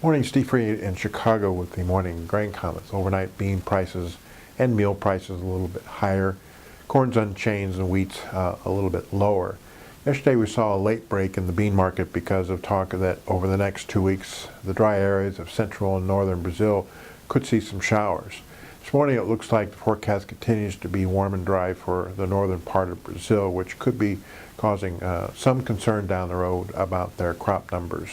Morning, Steve Freed in Chicago with the morning grain comments. Overnight bean prices and meal prices a little bit higher. Corn's unchanged and wheat's a little bit lower. Yesterday we saw a late break in the bean market because of talk that over the next 2 weeks the dry areas of central and northern Brazil could see some showers. This morning it looks like the forecast continues to be warm and dry for the northern part of Brazil, which could be causing some concern down the road about their crop numbers.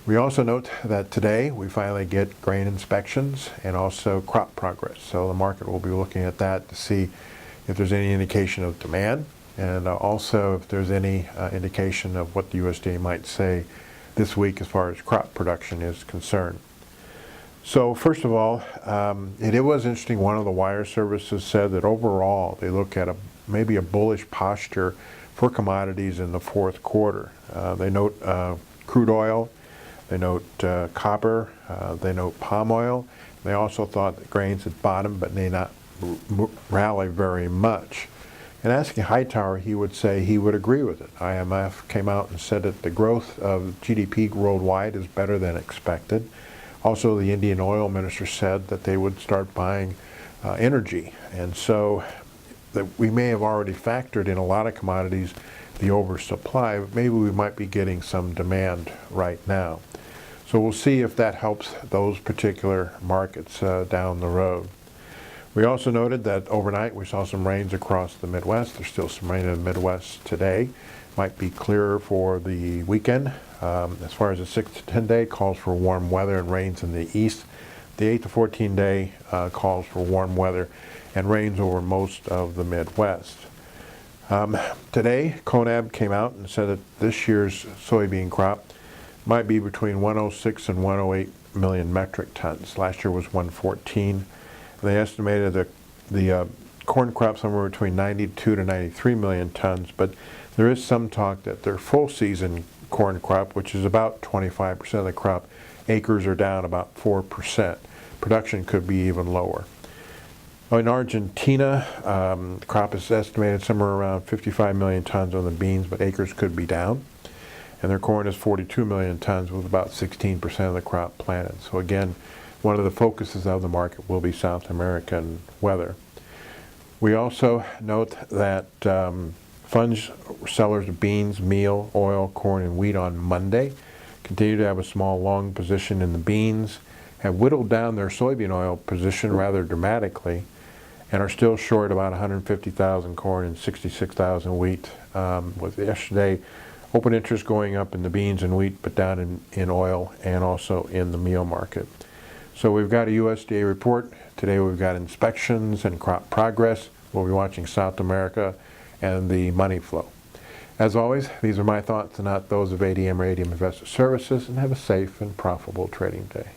We also note that today we finally get grain inspections and also crop progress. So the market will be looking at that to see if there's any indication of demand and also if there's any indication of what the USDA might say this week as far as crop production is concerned. So first of all, it was interesting. One of the wire services said that overall they look at maybe a bullish posture for commodities in the fourth quarter. They note crude oil. They note copper, they note palm oil. They also thought that grains had bottomed but may not rally very much. And asking Hightower, he would say he would agree with it. IMF came out and said that the growth of GDP worldwide is better than expected. Also, the Indian oil minister said that they would start buying energy. And so that we may have already factored in a lot of commodities the oversupply, but maybe we might be getting some demand right now. So we'll see if that helps those particular markets down the road. We also noted that overnight we saw some rains across the Midwest. There's still some rain in the Midwest today. Might be clearer for the weekend. As far as the 6 to 10 day calls for warm weather and rains in the east. The 8 to 14 day calls for warm weather and rains over most of the Midwest. Today, CONAB came out and said that this year's soybean crop might be between 106 and 108 million metric tons. Last year was 114. They estimated the corn crop somewhere between 92 to 93 million tons, but there is some talk that their full season corn crop, which is about 25% of the crop, acres are down about 4%. Production could be even lower. In Argentina, the crop is estimated somewhere around 55 million tons on the beans, but acres could be down. And their corn is 42 million tons with about 16% of the crop planted. So again, one of the focuses of the market will be South American weather. We also note that funds sellers of beans, meal, oil, corn, and wheat on Monday continue to have a small long position in the beans, have whittled down their soybean oil position rather dramatically, and are still short about 150,000 corn and 66,000 wheat. With yesterday, open interest going up in the beans and wheat, but down in oil and also in the meal market. So we've got a USDA report. Today we've got inspections and crop progress. We'll be watching South America and the money flow. As always, these are my thoughts and not those of ADM or ADM Investor Services, and have a safe and profitable trading day.